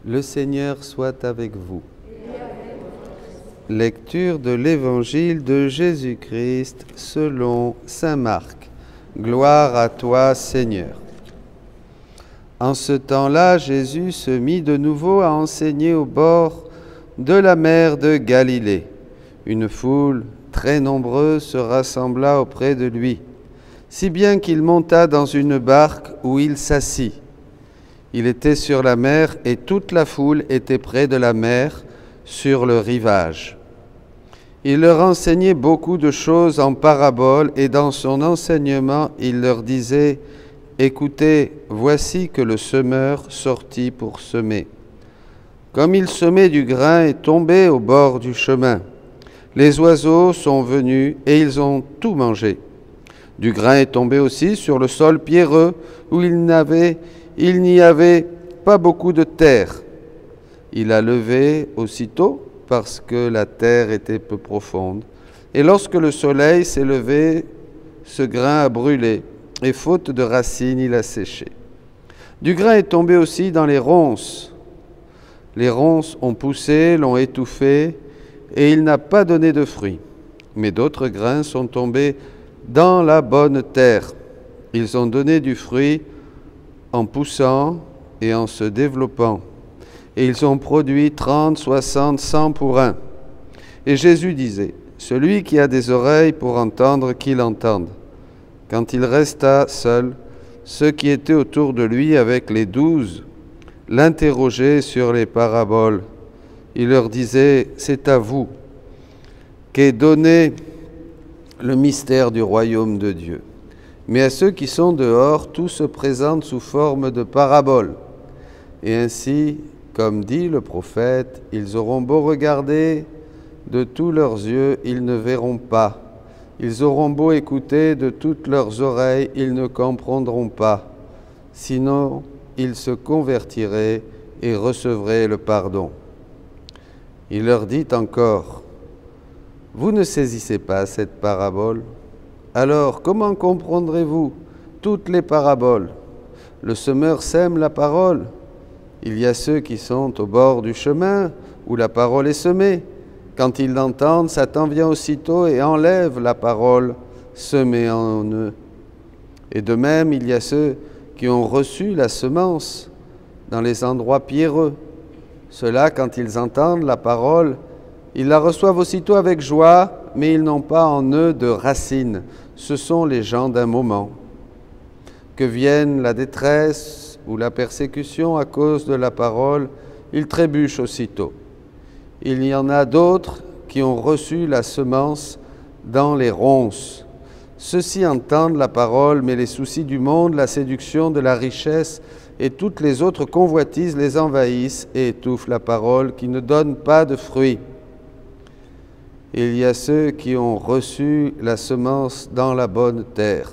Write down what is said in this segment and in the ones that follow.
Le Seigneur soit avec vous. Lecture de l'Évangile de Jésus-Christ selon saint Marc. Gloire à toi, Seigneur. En ce temps-là, Jésus se mit de nouveau à enseigner au bord de la mer de Galilée. Une foule très nombreuse se rassembla auprès de lui, si bien qu'il monta dans une barque où il s'assit. Il était sur la mer et toute la foule était près de la mer, sur le rivage. Il leur enseignait beaucoup de choses en paraboles et dans son enseignement, il leur disait « Écoutez, voici que le semeur sortit pour semer. Comme il semait du grain est tombé au bord du chemin. Les oiseaux sont venus et ils ont tout mangé. Du grain est tombé aussi sur le sol pierreux où il n'y avait pas beaucoup de terre. Il a levé aussitôt parce que la terre était peu profonde. Et lorsque le soleil s'est levé, ce grain a brûlé, et faute de racines, il a séché. Du grain est tombé aussi dans les ronces. Les ronces ont poussé, l'ont étouffé, et il n'a pas donné de fruits. Mais d'autres grains sont tombés dans la bonne terre. Ils ont donné du fruit en poussant et en se développant. Et ils ont produit 30, 60, 100 pour un. Et Jésus disait, « Celui qui a des oreilles pour entendre, qu'il entende. » Quand il resta seul, ceux qui étaient autour de lui avec les 12 l'interrogeaient sur les paraboles. Il leur disait, « C'est à vous qu'est donné le mystère du royaume de Dieu. Mais à ceux qui sont dehors, tout se présente sous forme de paraboles. Et ainsi, comme dit le prophète, ils auront beau regarder de tous leurs yeux, ils ne verront pas. Ils auront beau écouter de toutes leurs oreilles, ils ne comprendront pas. Sinon, ils se convertiraient et recevraient le pardon. » Il leur dit encore, « Vous ne saisissez pas cette parabole? Alors, comment comprendrez-vous toutes les paraboles? Le semeur sème la parole. Il y a ceux qui sont au bord du chemin où la parole est semée. Quand ils l'entendent, Satan vient aussitôt et enlève la parole semée en eux. Et de même, il y a ceux qui ont reçu la semence dans les endroits pierreux. Ceux-là, quand ils entendent la parole, ils la reçoivent aussitôt avec joie, mais ils n'ont pas en eux de racines. Ce sont les gens d'un moment. Que vienne la détresse ou la persécution à cause de la parole, ils trébuchent aussitôt. Il y en a d'autres qui ont reçu la semence dans les ronces. Ceux-ci entendent la parole, mais les soucis du monde, la séduction de la richesse et toutes les autres convoitises les envahissent et étouffent la parole qui ne donne pas de fruits. Il y a ceux qui ont reçu la semence dans la bonne terre.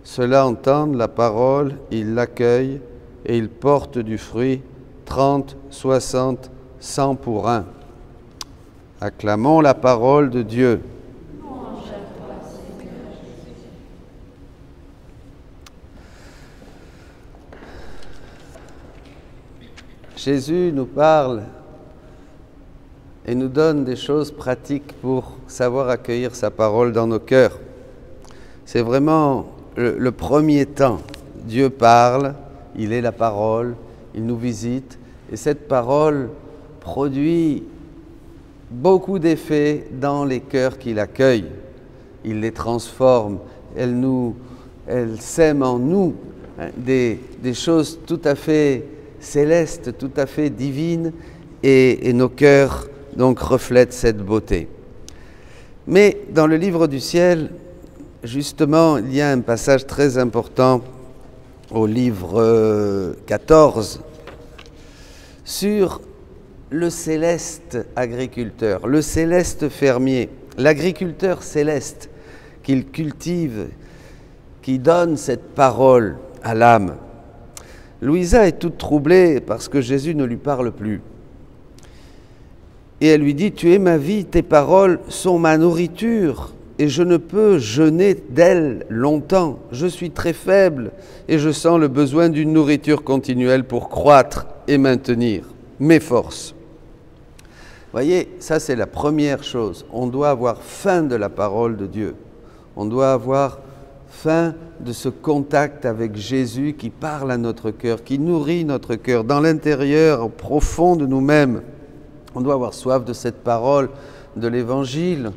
Ceux-là entendent la parole, ils l'accueillent et ils portent du fruit 30, 60, 100 pour un. Acclamons la parole de Dieu. Jésus nous parle et nous donne des choses pratiques pour savoir accueillir sa parole dans nos cœurs. C'est vraiment le premier temps. Dieu parle, il est la parole, il nous visite, et cette parole produit beaucoup d'effets dans les cœurs qu'il accueille. Il les transforme, elle sème en nous des choses tout à fait célestes, tout à fait divines, et nos cœurs donc reflètent cette beauté. Mais dans le livre du ciel, justement, il y a un passage très important au livre 14 sur le céleste agriculteur, le céleste fermier, l'agriculteur céleste qu'il cultive, qui donne cette parole à l'âme. Louisa est toute troublée parce que Jésus ne lui parle plus. Et elle lui dit, « Tu es ma vie, tes paroles sont ma nourriture, et je ne peux jeûner d'elles longtemps. Je suis très faible, et je sens le besoin d'une nourriture continuelle pour croître et maintenir. » mes forces. Voyez, ça c'est la première chose. On doit avoir faim de la parole de Dieu. On doit avoir faim de ce contact avec Jésus qui parle à notre cœur, qui nourrit notre cœur, dans l'intérieur, au profond de nous-mêmes. On doit avoir soif de cette parole, de l'Évangile.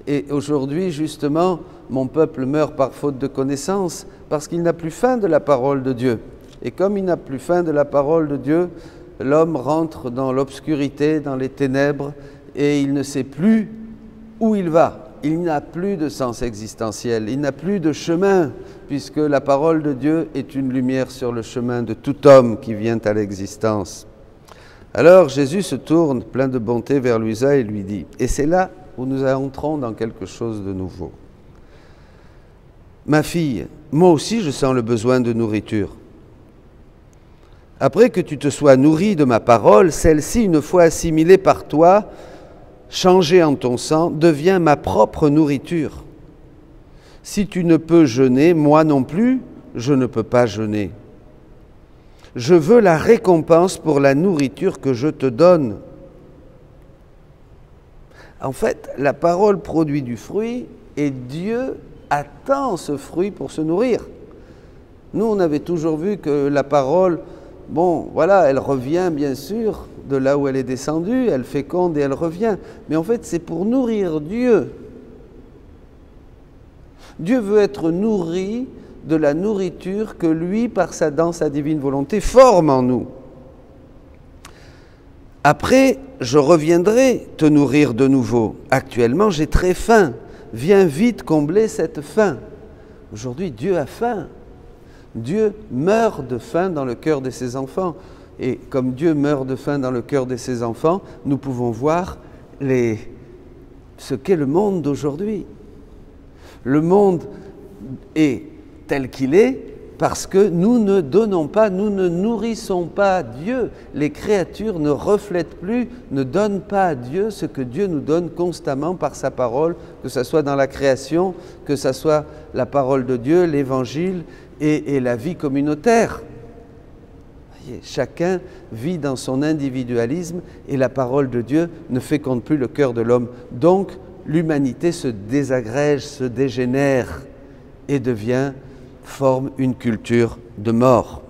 Et aujourd'hui, justement, mon peuple meurt par faute de connaissance, parce qu'il n'a plus faim de la parole de Dieu. Et comme il n'a plus faim de la parole de Dieu, l'homme rentre dans l'obscurité, dans les ténèbres, et il ne sait plus où il va. Il n'a plus de sens existentiel, il n'a plus de chemin, puisque la parole de Dieu est une lumière sur le chemin de tout homme qui vient à l'existence. Alors Jésus se tourne, plein de bonté, vers Luisa et lui dit, et c'est là où nous entrons dans quelque chose de nouveau. Ma fille, moi aussi je sens le besoin de nourriture. Après que tu te sois nourrie de ma parole, celle-ci, une fois assimilée par toi, changée en ton sang, devient ma propre nourriture. Si tu ne peux jeûner, moi non plus, je ne peux pas jeûner. Je veux la récompense pour la nourriture que je te donne. En fait, la parole produit du fruit et Dieu attend ce fruit pour se nourrir. Nous, on avait toujours vu que la parole, bon, voilà, elle revient bien sûr de là où elle est descendue, elle féconde et elle revient. Mais en fait, c'est pour nourrir Dieu. Dieu veut être nourri de la nourriture que lui, dans sa divine volonté, forme en nous. Après, je reviendrai te nourrir de nouveau. Actuellement, j'ai très faim. Viens vite combler cette faim. Aujourd'hui, Dieu a faim. Dieu meurt de faim dans le cœur de ses enfants. Et comme Dieu meurt de faim dans le cœur de ses enfants, nous pouvons voir ce qu'est le monde d'aujourd'hui. Le monde est tel qu'il est parce que nous ne donnons pas, nous ne nourrissons pas Dieu. Les créatures ne reflètent plus, ne donnent pas à Dieu ce que Dieu nous donne constamment par sa parole, que ce soit dans la création, que ce soit la parole de Dieu, l'Évangile et la vie communautaire. Voyez, chacun vit dans son individualisme et la parole de Dieu ne féconde plus le cœur de l'homme. Donc, l'humanité se désagrège, se dégénère et forme une culture de mort.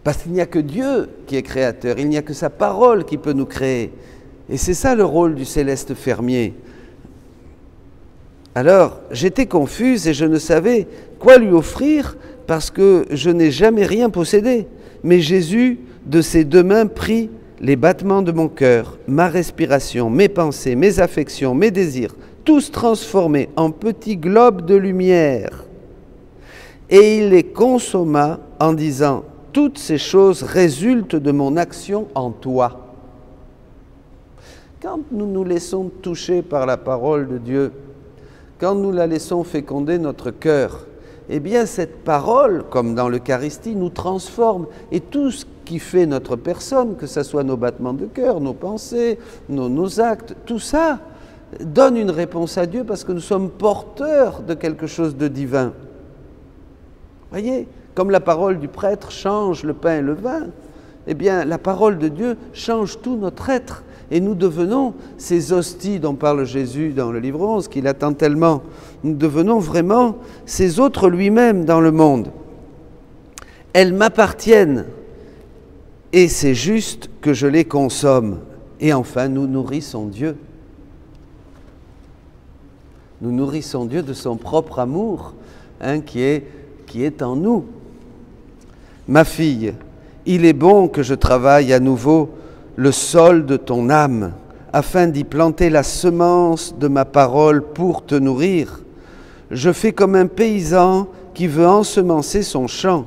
Parce qu'il n'y a que Dieu qui est créateur, il n'y a que sa parole qui peut nous créer. Et c'est ça le rôle du céleste fermier. Alors, j'étais confuse et je ne savais quoi lui offrir parce que je n'ai jamais rien possédé. Mais Jésus, de ses deux mains, prit les battements de mon cœur, ma respiration, mes pensées, mes affections, mes désirs, tous transformés en petits globes de lumière. Et il les consomma en disant, toutes ces choses résultent de mon action en toi. Quand nous nous laissons toucher par la parole de Dieu, quand nous la laissons féconder notre cœur, eh bien cette parole, comme dans l'Eucharistie, nous transforme. Et tout ce qui fait notre personne, que ce soit nos battements de cœur, nos pensées, nos actes, tout ça donne une réponse à Dieu parce que nous sommes porteurs de quelque chose de divin. Voyez, comme la parole du prêtre change le pain et le vin, eh bien la parole de Dieu change tout notre être. Et nous devenons ces hosties dont parle Jésus dans le livre 11, qu'il attend tellement. Nous devenons vraiment ces autres lui-même dans le monde. Elles m'appartiennent et c'est juste que je les consomme. Et enfin, nous nourrissons Dieu. Nous nourrissons Dieu de son propre amour, qui est en nous. Ma fille, il est bon que je travaille à nouveau le sol de ton âme, afin d'y planter la semence de ma parole pour te nourrir. Je fais comme un paysan qui veut ensemencer son champ.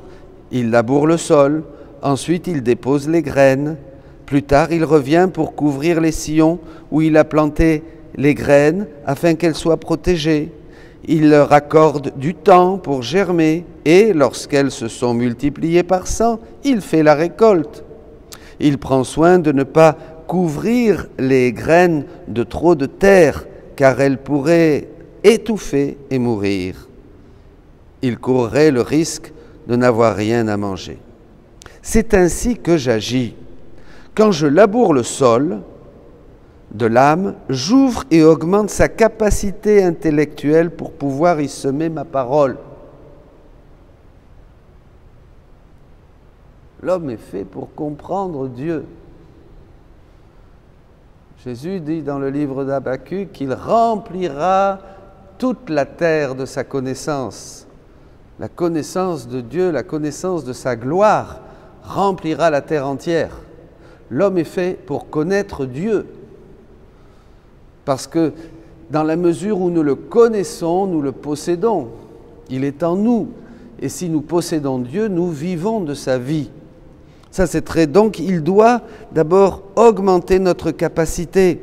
Il laboure le sol, ensuite il dépose les graines. Plus tard, il revient pour couvrir les sillons où il a planté les graines afin qu'elles soient protégées. Il leur accorde du temps pour germer et, lorsqu'elles se sont multipliées par 100, il fait la récolte. Il prend soin de ne pas couvrir les graines de trop de terre, car elles pourraient étouffer et mourir. Il courrait le risque de n'avoir rien à manger. C'est ainsi que j'agis. Quand je laboure le sol de l'âme, j'ouvre et augmente sa capacité intellectuelle pour pouvoir y semer ma parole. L'homme est fait pour comprendre Dieu. Jésus dit dans le livre d'Habacuc qu'il remplira toute la terre de sa connaissance. La connaissance de Dieu, la connaissance de sa gloire remplira la terre entière. L'homme est fait pour connaître Dieu. Parce que dans la mesure où nous le connaissons, nous le possédons. Il est en nous. Et si nous possédons Dieu, nous vivons de sa vie. Ça, c'est très... Donc, il doit d'abord augmenter notre capacité,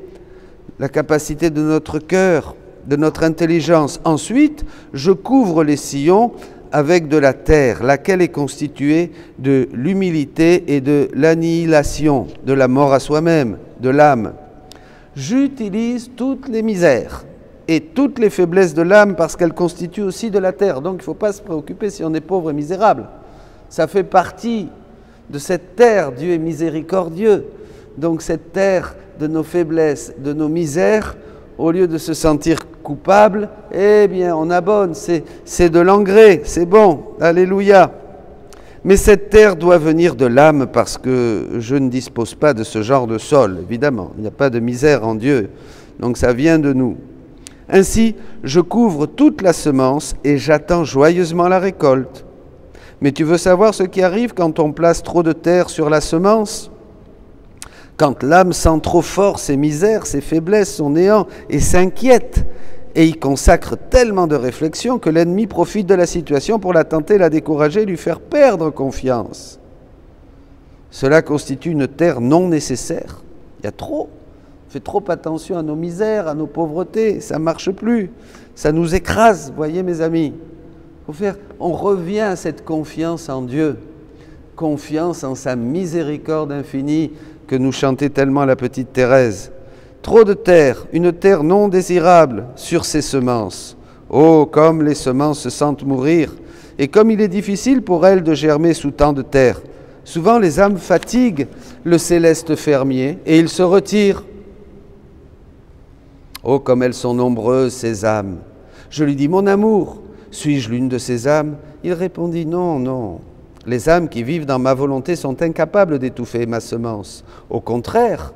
la capacité de notre cœur, de notre intelligence. Ensuite, je couvre les sillons avec de la terre, laquelle est constituée de l'humilité et de l'annihilation, de la mort à soi-même, de l'âme. J'utilise toutes les misères et toutes les faiblesses de l'âme parce qu'elles constituent aussi de la terre. Donc, il ne faut pas se préoccuper si on est pauvre et misérable. Ça fait partie de cette terre. Dieu est miséricordieux. Donc, cette terre de nos faiblesses, de nos misères, au lieu de se sentir coupable, eh bien, on abonne, c'est de l'engrais, c'est bon, alléluia. Mais cette terre doit venir de l'âme parce que je ne dispose pas de ce genre de sol, évidemment. Il n'y a pas de misère en Dieu, donc ça vient de nous. Ainsi, je couvre toute la semence et j'attends joyeusement la récolte. Mais tu veux savoir ce qui arrive quand on place trop de terre sur la semence ? Quand l'âme sent trop fort ses misères, ses faiblesses, son néant, et s'inquiète, et y consacre tellement de réflexion que l'ennemi profite de la situation pour la tenter, la décourager, lui faire perdre confiance. Cela constitue une terre non nécessaire. Il y a trop. On fait trop attention à nos misères, à nos pauvretés, ça ne marche plus. Ça nous écrase, voyez mes amis. On revient à cette confiance en Dieu, confiance en sa miséricorde infinie, que nous chantait tellement la petite Thérèse. Trop de terre, une terre non désirable sur ces semences. Oh, comme les semences se sentent mourir, et comme il est difficile pour elles de germer sous tant de terre. Souvent les âmes fatiguent le céleste fermier, et il se retire. Oh, comme elles sont nombreuses, ces âmes. Je lui dis, mon amour, suis-je l'une de ces âmes ? Il répondit, non, non. Les âmes qui vivent dans ma volonté sont incapables d'étouffer ma semence. Au contraire,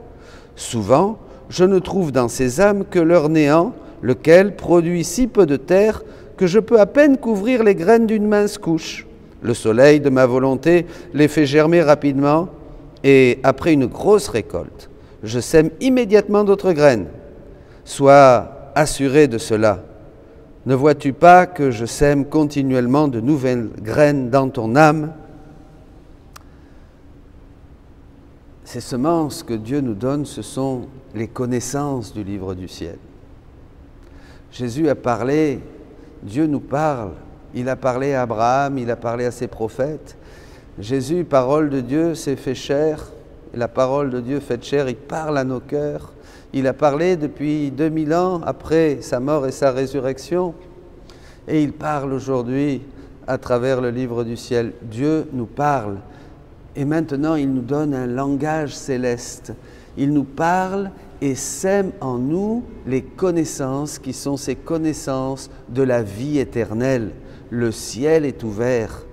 souvent, je ne trouve dans ces âmes que leur néant, lequel produit si peu de terre que je peux à peine couvrir les graines d'une mince couche. Le soleil de ma volonté les fait germer rapidement et après une grosse récolte, je sème immédiatement d'autres graines. Sois assuré de cela. Ne vois-tu pas que je sème continuellement de nouvelles graines dans ton âme ? Ces semences que Dieu nous donne, ce sont les connaissances du livre du ciel. Jésus a parlé, Dieu nous parle, il a parlé à Abraham, il a parlé à ses prophètes. Jésus, parole de Dieu, s'est fait chair, et la parole de Dieu faite chair, il parle à nos cœurs. Il a parlé depuis 2000 ans après sa mort et sa résurrection, et il parle aujourd'hui à travers le livre du ciel. Dieu nous parle, et maintenant il nous donne un langage céleste. Il nous parle et sème en nous les connaissances qui sont ces connaissances de la vie éternelle. Le ciel est ouvert,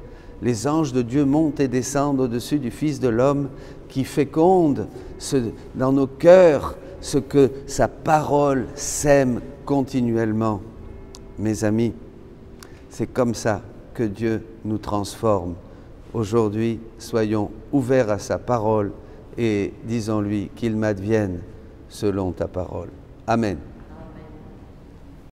les anges de Dieu montent et descendent au-dessus du Fils de l'homme qui féconde dans nos cœurs ce que sa parole sème continuellement. Mes amis, c'est comme ça que Dieu nous transforme. Aujourd'hui, soyons ouverts à sa parole et disons-lui qu'il m'advienne selon ta parole. Amen.